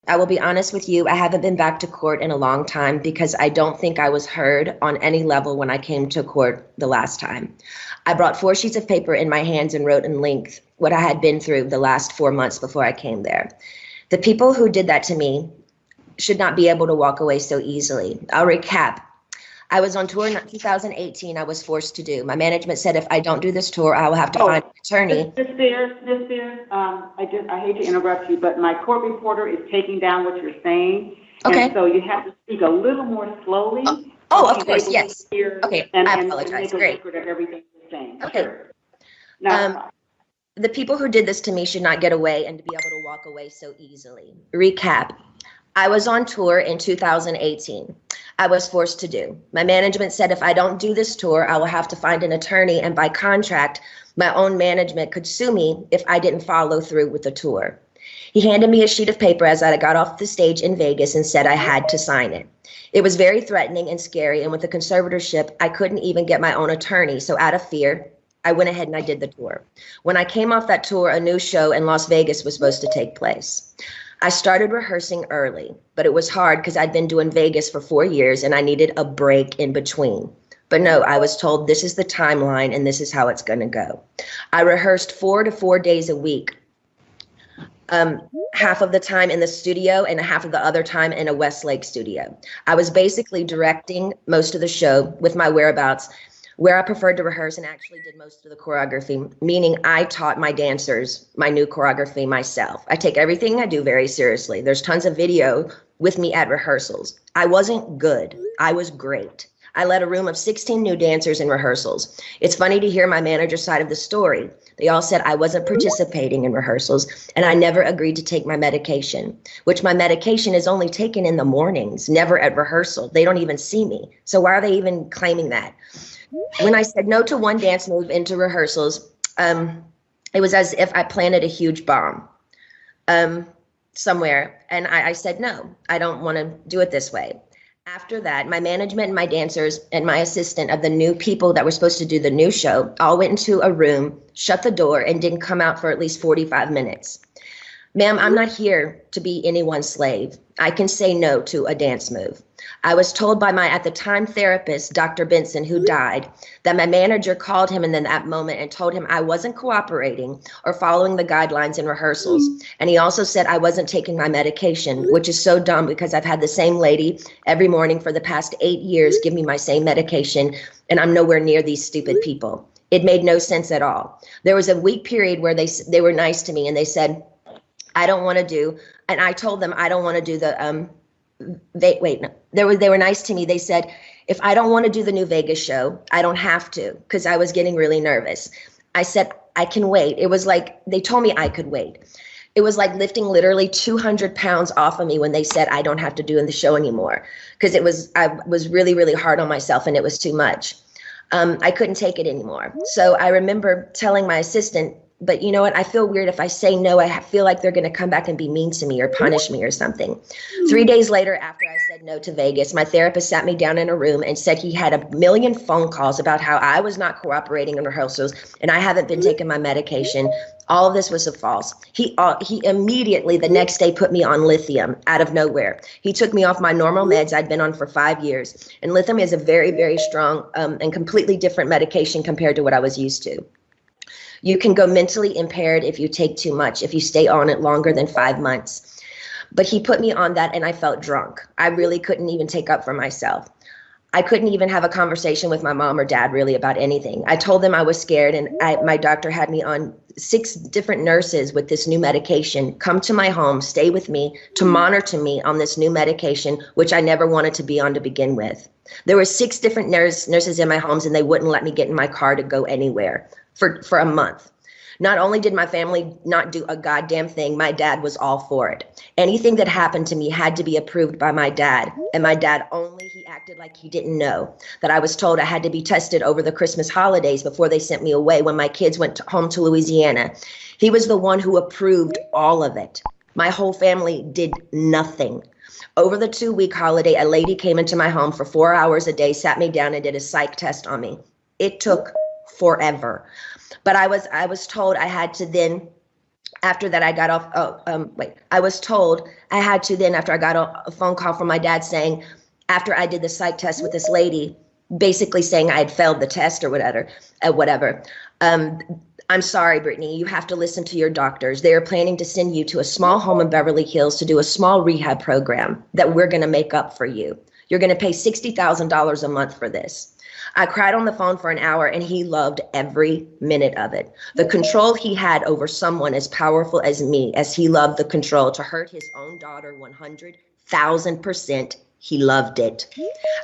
I will be honest with you. I haven't been back to court in a long time because I don't think I was heard on any level when I came to court the last time. I brought 4 sheets of paper in my hands and wrote in length what I had been through the last 4 months before I came there. The people who did that to me should not be able to walk away so easily. I'll recap. I was on tour in 2018. I was forced to do. My management said if I don't do this tour, I will have to find an attorney. Miss Spears, I hate to interrupt you, but my court reporter is taking down what you're saying. Okay. And so you have to speak a little more slowly. Of course, yes. Okay, I apologize. Great. Of everything you're saying. Okay. Sure. Now, the people who did this to me should not get away and to be able to walk away so easily. Recap. I was on tour in 2018. I was forced to do. My management said if I don't do this tour, I will have to find an attorney, and by contract, my own management could sue me if I didn't follow through with the tour. He handed me a sheet of paper as I got off the stage in Vegas and said I had to sign it. It was very threatening and scary, and with the conservatorship, I couldn't even get my own attorney, so out of fear, I went ahead and I did the tour. When I came off that tour, a new show in Las Vegas was supposed to take place. I started rehearsing early, but it was hard because I'd been doing Vegas for 4 years and I needed a break in between. But no, I was told this is the timeline and this is how it's going to go. I rehearsed 4 to 4 days a week, half of the time in the studio and half of the other time in a Westlake studio. I was basically directing most of the show with my whereabouts, where I preferred to rehearse and actually did most of the choreography, meaning I taught my dancers my new choreography myself. I take everything I do very seriously. There's tons of video with me at rehearsals. I wasn't good. I was great. I led a room of 16 new dancers in rehearsals. It's funny to hear my manager's side of the story. They all said I wasn't participating in rehearsals and I never agreed to take my medication, which my medication is only taken in the mornings, never at rehearsal. They don't even see me. So why are they even claiming that? When I said no to one dance move into rehearsals, it was as if I planted a huge bomb somewhere. And I said, no, I don't want to do it this way. After that, my management and my dancers and my assistant of the new people that were supposed to do the new show all went into a room, shut the door, and didn't come out for at least 45 minutes. Ma'am, I'm not here to be anyone's slave. I can say no to a dance move. I was told by my, at the time, therapist, Dr. Benson, who died, that my manager called him in that moment and told him I wasn't cooperating or following the guidelines in rehearsals. And he also said I wasn't taking my medication, which is so dumb because I've had the same lady every morning for the past 8 years give me my same medication, and I'm nowhere near these stupid people. It made no sense at all. There was a week period where they were nice to me and they said, I don't want to do, and I told them I don't want to do the, they were nice to me. They said, if I don't want to do the new Vegas show, I don't have to, because I was getting really nervous. I said, I can wait. It was like, they told me I could wait. It was like lifting literally 200 pounds off of me when they said I don't have to do the show anymore, because I was really, really hard on myself and it was too much. I couldn't take it anymore. So I remember telling my assistant, but you know what? I feel weird if I say no. I feel like they're going to come back and be mean to me or punish me or something. 3 days later, after I said no to Vegas, my therapist sat me down in a room and said he had a million phone calls about how I was not cooperating in rehearsals and I haven't been taking my medication. All of this was false. He immediately the next day put me on lithium out of nowhere. He took me off my normal meds I'd been on for 5 years. And lithium is a very, very strong and completely different medication compared to what I was used to. You can go mentally impaired if you take too much, if you stay on it longer than 5 months. But he put me on that and I felt drunk. I really couldn't even take up for myself. I couldn't even have a conversation with my mom or dad really about anything. I told them I was scared and my doctor had me on 6 different nurses with this new medication come to my home, stay with me, to monitor me on this new medication, which I never wanted to be on to begin with. There were 6 different nurses in my homes and they wouldn't let me get in my car to go anywhere for a month. Not only did my family not do a goddamn thing, my dad was all for it. Anything that happened to me had to be approved by my dad. And my dad he acted like he didn't know that I was told I had to be tested over the Christmas holidays before they sent me away when my kids went home to Louisiana. He was the one who approved all of it. My whole family did nothing. Over the 2-week holiday, a lady came into my home for 4 hours a day, sat me down and did a psych test on me. It took forever. But I was told I had to then After that, I got off, I was told I had to then, after I got a phone call from my dad saying, after I did the psych test with this lady, basically saying I had failed the test or whatever. I'm sorry, Britney, you have to listen to your doctors. They are planning to send you to a small home in Beverly Hills to do a small rehab program that we're going to make up for you. You're going to pay $60,000 a month for this. I cried on the phone for an hour, and he loved every minute of it. The control he had over someone as powerful as me, as he loved the control to hurt his own daughter 100,000%, he loved it.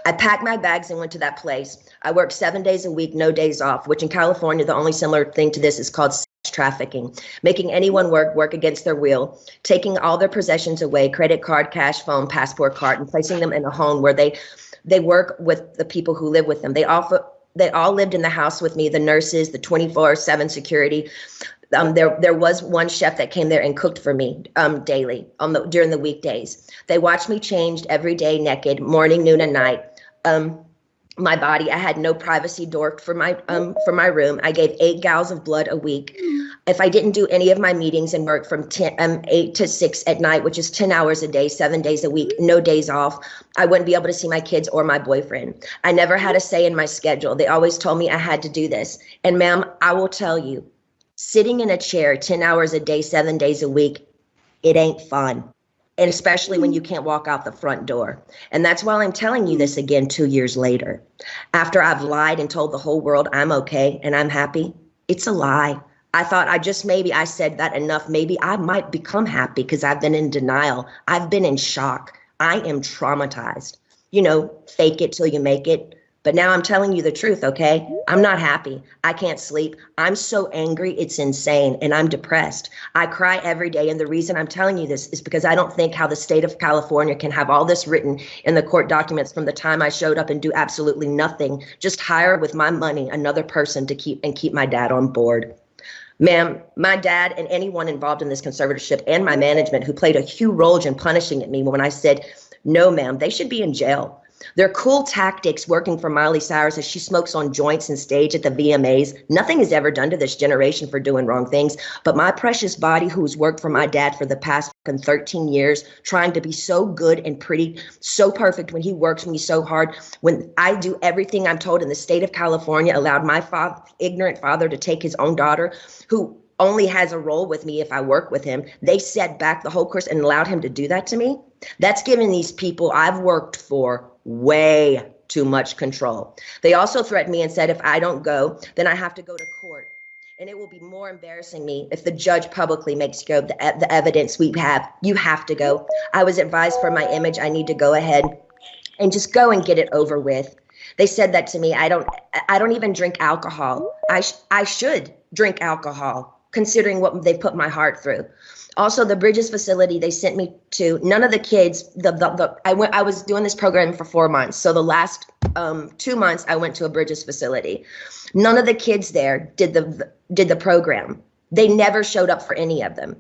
I packed my bags and went to that place. I worked 7 days a week, no days off, which in California, the only similar thing to this is called sex trafficking, making anyone work against their will, taking all their possessions away, credit card, cash, phone, passport card, and placing them in a home where they work with the people who live with them. They all lived in the house with me, the nurses, the 24/7 security. There was one chef that came there and cooked for me daily during the weekdays. They watched me changed every day, naked, morning, noon, and night. My body, I had no privacy door for my room. I gave 8 gallons of blood a week. If I didn't do any of my meetings and work from 8 to 6 at night, which is 10 hours a day, 7 days a week, no days off, I wouldn't be able to see my kids or my boyfriend. I never had a say in my schedule. They always told me I had to do this. And ma'am, I will tell you, sitting in a chair 10 hours a day, 7 days a week, it ain't fun. And especially when you can't walk out the front door. And that's why I'm telling you this again 2 years later. After I've lied and told the whole world I'm okay and I'm happy, it's a lie. I thought maybe I said that enough. Maybe I might become happy because I've been in denial. I've been in shock. I am traumatized. Fake it till you make it. But now I'm telling you the truth, okay? I'm not happy. I can't sleep. I'm so angry, it's insane, and I'm depressed. I cry every day, and the reason I'm telling you this is because I don't think how the state of California can have all this written in the court documents from the time I showed up and do absolutely nothing, just hire with my money another person to keep my dad on board. Ma'am, my dad and anyone involved in this conservatorship and my management who played a huge role in punishing at me when I said, no, ma'am, they should be in jail. Their cool tactics working for Miley Cyrus as she smokes on joints and stage at the VMAs. Nothing is ever done to this generation for doing wrong things. But my precious body, who's worked for my dad for the past 13 years, trying to be so good and pretty, so perfect when he works me so hard, when I do everything I'm told in the state of California, allowed my ignorant father to take his own daughter, who only has a role with me if I work with him. They set back the whole course and allowed him to do that to me. That's giving these people I've worked for way too much control. They also threatened me and said if I don't go, then I have to go to court. And it will be more embarrassing me if the judge publicly makes go the evidence we have. You have to go. I was advised for my image, I need to go ahead and just go and get it over with. They said that to me. I don't even drink alcohol. I should drink alcohol, considering what they put my heart through. Also, the Bridges facility they sent me to, none of the kids, I was doing this program for 4 months. So the last 2 months I went to a Bridges facility. None of the kids there did the program. They never showed up for any of them.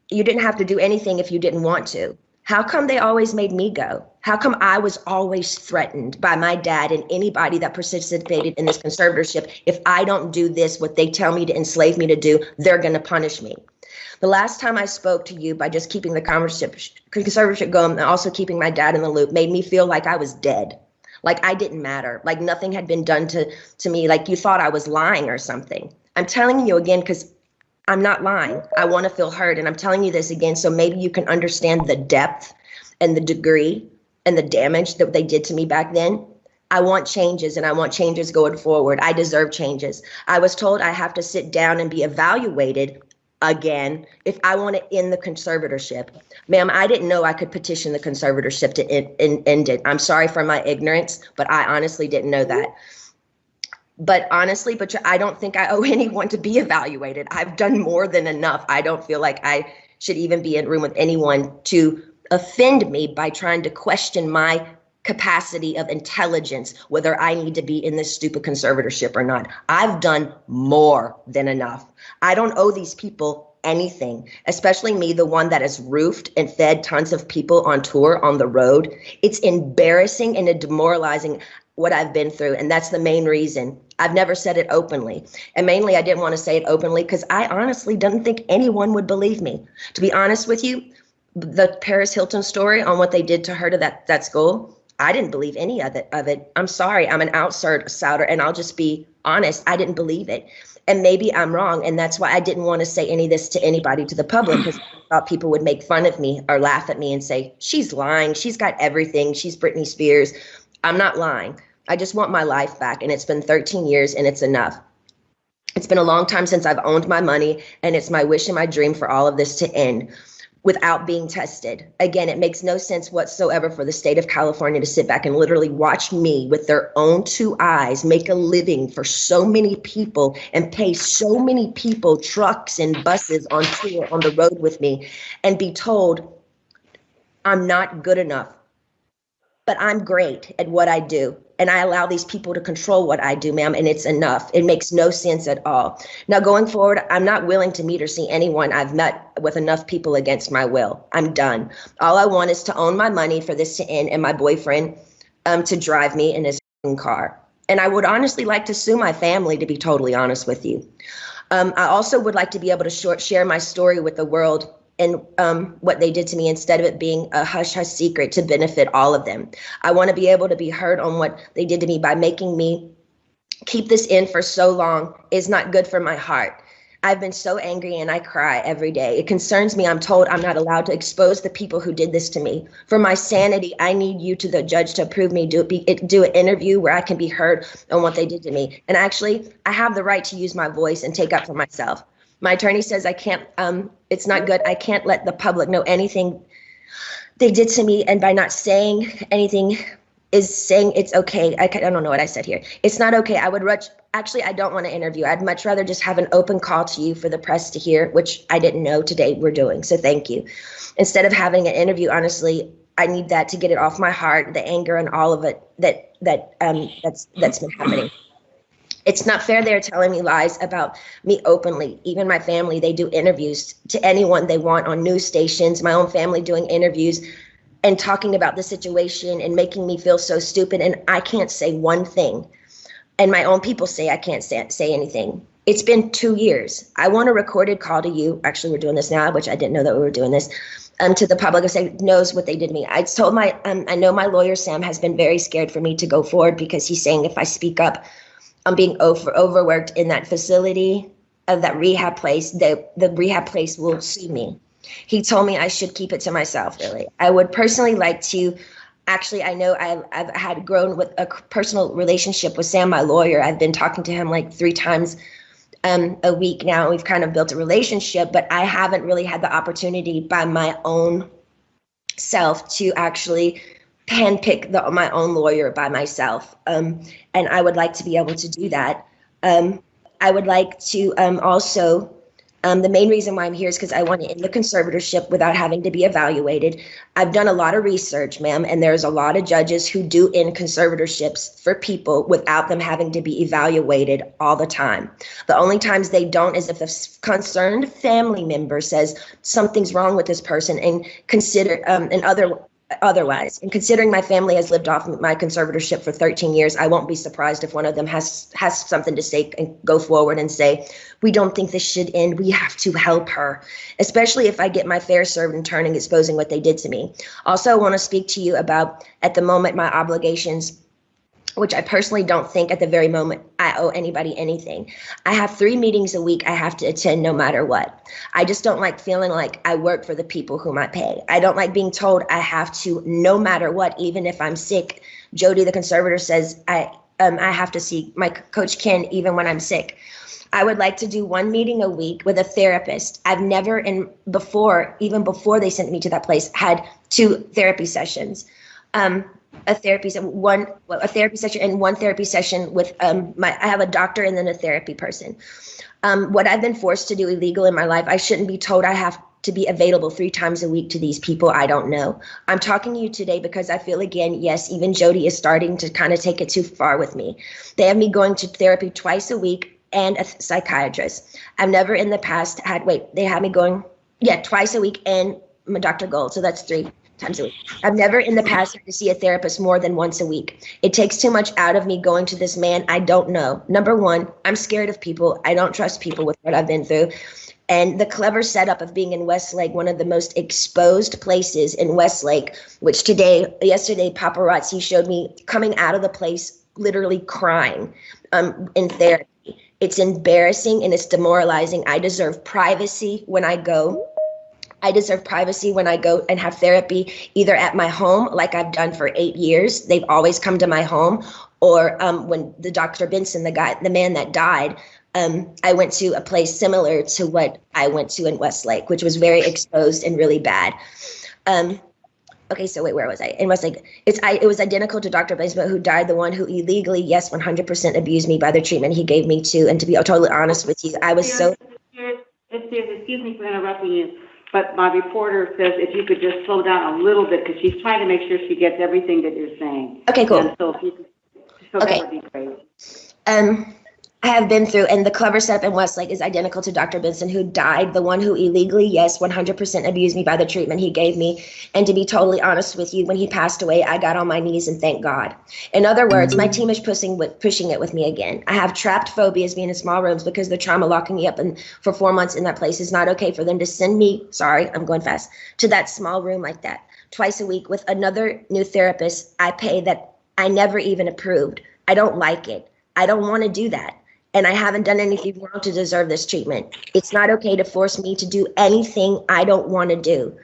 You didn't have to do anything if you didn't want to. How come they always made me go? How come I was always threatened by my dad and anybody that participated in this conservatorship? If I don't do this, what they tell me to enslave me to do, they're going to punish me. The last time I spoke to you by just keeping the conservatorship going and also keeping my dad in the loop made me feel like I was dead, like I didn't matter, like nothing had been done to me, like you thought I was lying or something. I'm telling you again because I'm not lying. I want to feel heard, and I'm telling you this again so maybe you can understand the depth and the degree and the damage that they did to me back then. I want changes, and I want changes going forward. I deserve changes. I was told I have to sit down and be evaluated again if I want to end the conservatorship. Ma'am, I didn't know I could petition the conservatorship to end it. I'm sorry for my ignorance, but I honestly didn't know that. But honestly, I don't think I owe anyone to be evaluated. I've done more than enough. I don't feel like I should even be in a room with anyone to offend me by trying to question my capacity of intelligence, whether I need to be in this stupid conservatorship or not. I've done more than enough. I don't owe these people anything, especially me, the one that has roofed and fed tons of people on tour on the road. It's embarrassing and demoralizing. what I've been through. And that's the main reason. I've never said it openly. And mainly I didn't want to say it openly because I honestly didn't think anyone would believe me. To be honest with you, the Paris Hilton story on what they did to her to that school, I didn't believe any of it. I'm sorry. I'm an outsider, and I'll just be honest. I didn't believe it. And maybe I'm wrong. And that's why I didn't want to say any of this to anybody, to the public, because I thought people would make fun of me or laugh at me and say, she's lying. She's got everything. She's Britney Spears. I'm not lying. I just want my life back. And it's been 13 years and it's enough. It's been a long time since I've owned my money. And it's my wish and my dream for all of this to end without being tested. Again, it makes no sense whatsoever for the state of California to sit back and literally watch me with their own two eyes make a living for so many people and pay so many people trucks and buses on tour on the road with me and be told I'm not good enough, but I'm great at what I do. And I allow these people to control what I do, ma'am, and it's enough. It makes no sense at all. Now, going forward, I'm not willing to meet or see anyone I've met with enough people against my will. I'm done. All I want is to own my money for this to end and my boyfriend to drive me in his car. And I would honestly like to sue my family, to be totally honest with you. I also would like to be able to share my story with the world and what they did to me instead of it being a hush-hush secret to benefit all of them. I want to be able to be heard on what they did to me by making me keep this in for so long is not good for my heart. I've been so angry and I cry every day. It concerns me. I'm told I'm not allowed to expose the people who did this to me. For my sanity, I need you to the judge to approve me, do an interview where I can be heard on what they did to me. And actually, I have the right to use my voice and take up for myself. My attorney says I can't, it's not good. I can't let the public know anything they did to me. And by not saying anything is saying it's okay. I don't know what I said here. It's not okay. I don't want to interview. I'd much rather just have an open call to you for the press to hear, which I didn't know today we're doing. So thank you. Instead of having an interview, honestly, I need that to get it off my heart, the anger and all of it that's been happening. It's not fair they're telling me lies about me openly. Even my family, they do interviews to anyone they want on news stations, my own family doing interviews and talking about the situation and making me feel so stupid. And I can't say one thing. And my own people say I can't say anything. It's been 2 years. I want a recorded call to you. Actually, we're doing this now, which I didn't know that we were doing this. To the public who say knows what they did to me. I told I know my lawyer, Sam, has been very scared for me to go forward because he's saying if I speak up, I'm being overworked in that facility of that rehab place. The rehab place will sue me. He told me I should keep it to myself, really. I would personally like to, actually, I know I've had grown with a personal relationship with Sam, my lawyer. I've been talking to him like 3 times a week now. We've kind of built a relationship, but I haven't really had the opportunity by my own self to actually handpick my own lawyer by myself. And I would like to be able to do that. I would like to also, the main reason why I'm here is because I want to end the conservatorship without having to be evaluated. I've done a lot of research, ma'am, and there's a lot of judges who do end conservatorships for people without them having to be evaluated all the time. The only times they don't is if a concerned family member says something's wrong with this person and otherwise, and considering my family has lived off my conservatorship for 13 years, I won't be surprised if one of them has something to say and go forward and say, we don't think this should end. We have to help her, especially if I get my fair served in turning exposing what they did to me. Also, I want to speak to you about, at the moment, my obligations, which I personally don't think at the very moment I owe anybody anything. I have 3 meetings a week I have to attend no matter what. I just don't like feeling like I work for the people whom I pay. I don't like being told I have to no matter what, even if I'm sick. Jody, the conservator, says I have to see my coach Ken even when I'm sick. I would like to do 1 meeting a week with a therapist. I've never, even before they sent me to that place, had 2 therapy sessions. A therapy session and 1 therapy session with I have a doctor and then a therapy person. What I've been forced to do illegal in my life, I shouldn't be told I have to be available 3 times a week to these people I don't know. I'm talking to you today because I feel, again, yes, even Jody is starting to kind of take it too far with me. They have me going to therapy twice a week and a psychiatrist. I've never in the past they had me going, twice a week and Dr. Gold, so that's 3 times a week. I've never in the past had to see a therapist more than once a week. It takes too much out of me going to this man I don't know. Number one, I'm scared of people. I don't trust people with what I've been through. And the clever setup of being in Westlake, one of the most exposed places in Westlake, which yesterday, paparazzi showed me coming out of the place, literally crying in therapy. It's embarrassing and it's demoralizing. I deserve privacy when I go. I deserve privacy when I go and have therapy, either at my home, like I've done for 8 years. They've always come to my home. Or when the Dr. Benson, the man that died, I went to a place similar to what I went to in Westlake, which was very exposed and really bad. Okay, so wait, where was I? In Westlake, it was identical to Dr. Benson, who died, the one who illegally, yes, 100% abused me by the treatment he gave me too. And to be totally honest with you, I was so... Excuse me for interrupting you, but my reporter says if you could just slow down a little bit because she's trying to make sure she gets everything that you're saying. Okay, cool. And so, okay. That would be great. I have been through, and the clever setup in Westlake is identical to Dr. Benson, who died, the one who illegally, yes, 100% abused me by the treatment he gave me. And to be totally honest with you, when he passed away, I got on my knees and thanked God. In other words, my team is pushing it with me again. I have trapped phobias being in small rooms because the trauma locking me up for 4 months in that place is not okay for them to send me, sorry, I'm going fast, to that small room like that twice a week with another new therapist I pay that I never even approved. I don't like it. I don't want to do that. And I haven't done anything wrong to deserve this treatment. It's not okay to force me to do anything I don't want to do.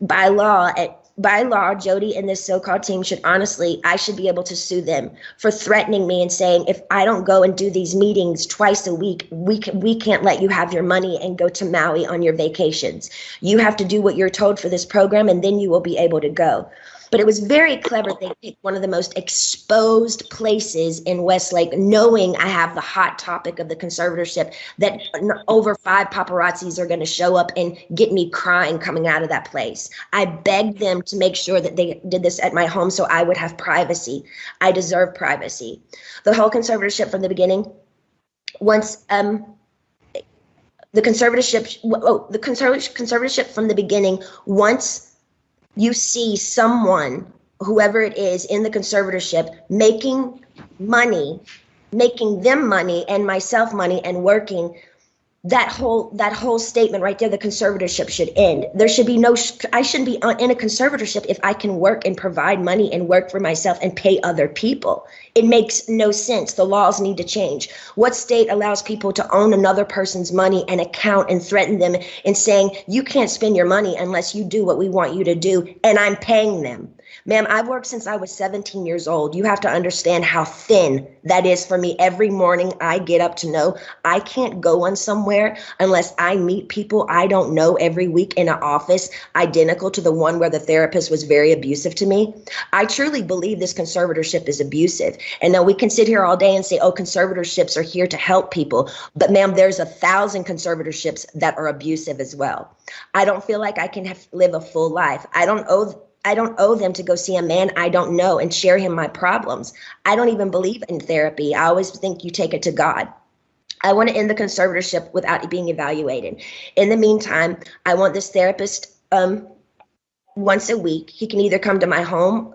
By law, Jody and this so-called team I should be able to sue them for threatening me and saying, if I don't go and do these meetings twice a week, we can't let you have your money and go to Maui on your vacations. You have to do what you're told for this program, and then you will be able to go. But it was very clever. They picked one of the most exposed places in Westlake, knowing I have the hot topic of the conservatorship, that over 5 paparazzis are going to show up and get me crying coming out of that place. I begged them to make sure that they did this at my home so I would have privacy. I deserve privacy. The whole conservatorship from the beginning, once the conservatorship from the beginning, once you see someone, whoever it is in the conservatorship, making them money and myself money and working, that whole statement right there, the conservatorship should end. There should be I shouldn't be in a conservatorship if I can work and provide money and work for myself and pay other people. It makes no sense. The laws need to change. What state allows people to own another person's money and account and threaten them and saying, you can't spend your money unless you do what we want you to do, and I'm paying them? Ma'am, I've worked since I was 17 years old. You have to understand how thin that is for me. Every morning I get up to know I can't go on somewhere unless I meet people I don't know every week in an office identical to the one where the therapist was very abusive to me. I truly believe this conservatorship is abusive. And now we can sit here all day and say, oh, conservatorships are here to help people. But ma'am, there's 1,000 conservatorships that are abusive as well. I don't feel like I can live a full life. I don't owe them to go see a man I don't know and share him my problems. I don't even believe in therapy. I always think you take it to God. I want to end the conservatorship without being evaluated. In the meantime, I want this therapist once a week. He can either come to my home.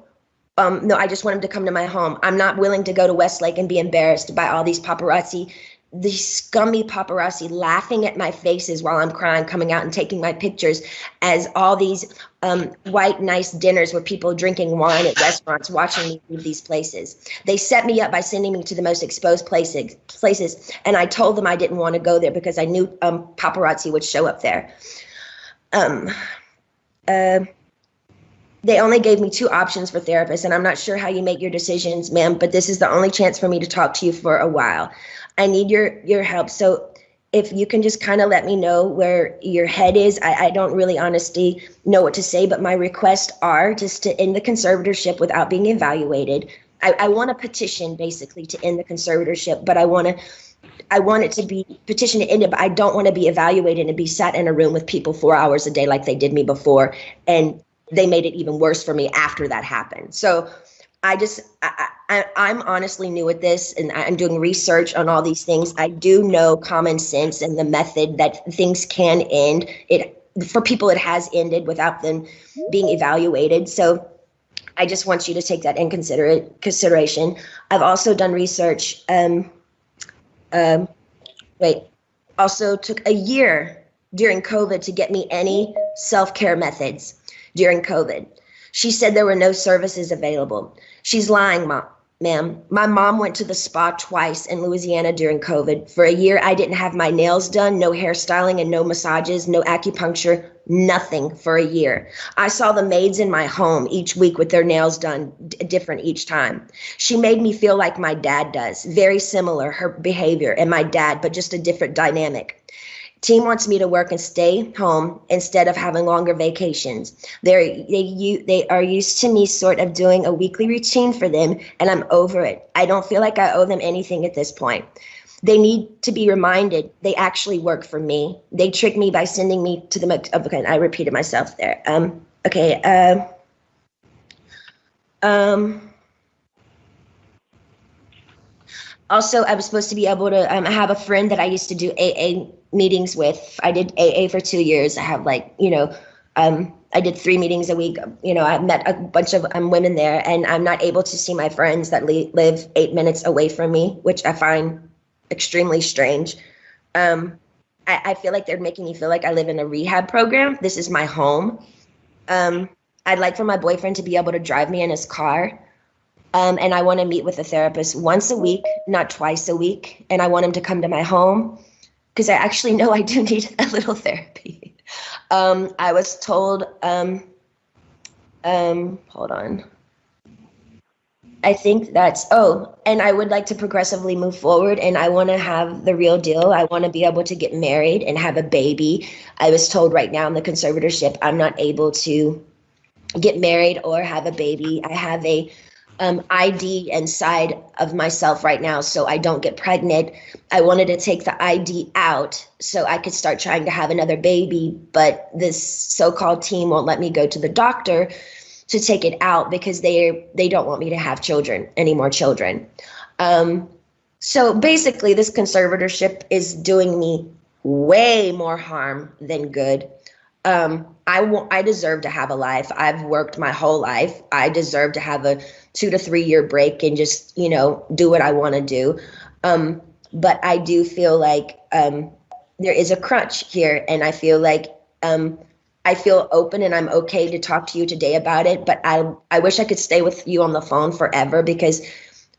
No, I just want him to come to my home. I'm not willing to go to Westlake and be embarrassed by all these paparazzi, these scummy paparazzi laughing at my faces while I'm crying, coming out and taking my pictures as all these white, nice dinners where people drinking wine at restaurants, watching me leave these places. They set me up by sending me to the most exposed places, and I told them I didn't want to go there because I knew paparazzi would show up there. They only gave me 2 options for therapists, and I'm not sure how you make your decisions, ma'am, but this is the only chance for me to talk to you for a while. I need your help. So if you can just kind of let me know where your head is. I don't really honestly know what to say, but my requests are just to end the conservatorship without being evaluated. I want a petition basically to end the conservatorship, but I want it to be petition to end it, but I don't want to be evaluated and be sat in a room with people 4 hours a day like they did me before. And they made it even worse for me after that happened. So I'm honestly new at this, and I'm doing research on all these things. I do know common sense and the method that things can end. for people, it has ended without them being evaluated. So I just want you to take that in consideration. I've also done research. Also took a year during COVID to get me any self-care methods during COVID. She said there were no services available. She's lying, ma'am. My mom went to the spa twice in Louisiana during COVID. For a year, I didn't have my nails done, no hairstyling and no massages, no acupuncture, nothing for a year. I saw the maids in my home each week with their nails done different each time. She made me feel like my dad does, very similar, her behavior and my dad, but just a different dynamic. Team wants me to work and stay home instead of having longer vacations. They are used to me sort of doing a weekly routine for them, and I'm over it. I don't feel like I owe them anything at this point. They need to be reminded they actually work for me. They trick me by sending me to the, okay, I repeated myself there. Also, I was supposed to be able to have a friend that I used to do AA meetings with. I did AA for 2 years. I have I did 3 meetings a week. I met a bunch of women there, and I'm not able to see my friends that live 8 minutes away from me, which I find extremely strange. I feel like they're making me feel like I live in a rehab program. This is my home. I'd like for my boyfriend to be able to drive me in his car. And I want to meet with a therapist once a week, not twice a week. And I want him to come to my home because I actually know I do need a little therapy. I was told, hold on. I think that's, and I would like to progressively move forward, and I want to have the real deal. I want to be able to get married and have a baby. I was told right now in the conservatorship, I'm not able to get married or have a baby. I have a ID inside of myself right now, so I don't get pregnant. I wanted to take the ID out so I could start trying to have another baby, but this so-called team won't let me go to the doctor to take it out because they don't want me to have any more children. So basically, this conservatorship is doing me way more harm than good. I deserve to have a life. I've worked my whole life. I deserve to have a 2 to 3 year break and just, do what I want to do. But I do feel like there is a crunch here, and I feel like I feel open and I'm okay to talk to you today about it. But I wish I could stay with you on the phone forever, because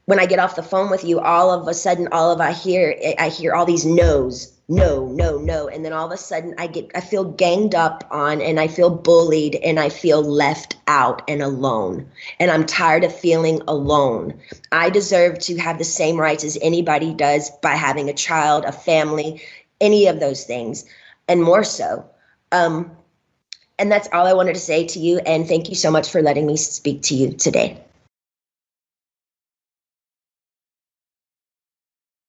when I get off the phone with you, all of a sudden, I hear all these no's. No, no, no. And then all of a sudden I feel ganged up on, and I feel bullied, and I feel left out and alone. And I'm tired of feeling alone. I deserve to have the same rights as anybody does by having a child, a family, any of those things, and more so. And that's all I wanted to say to you. And thank you so much for letting me speak to you today.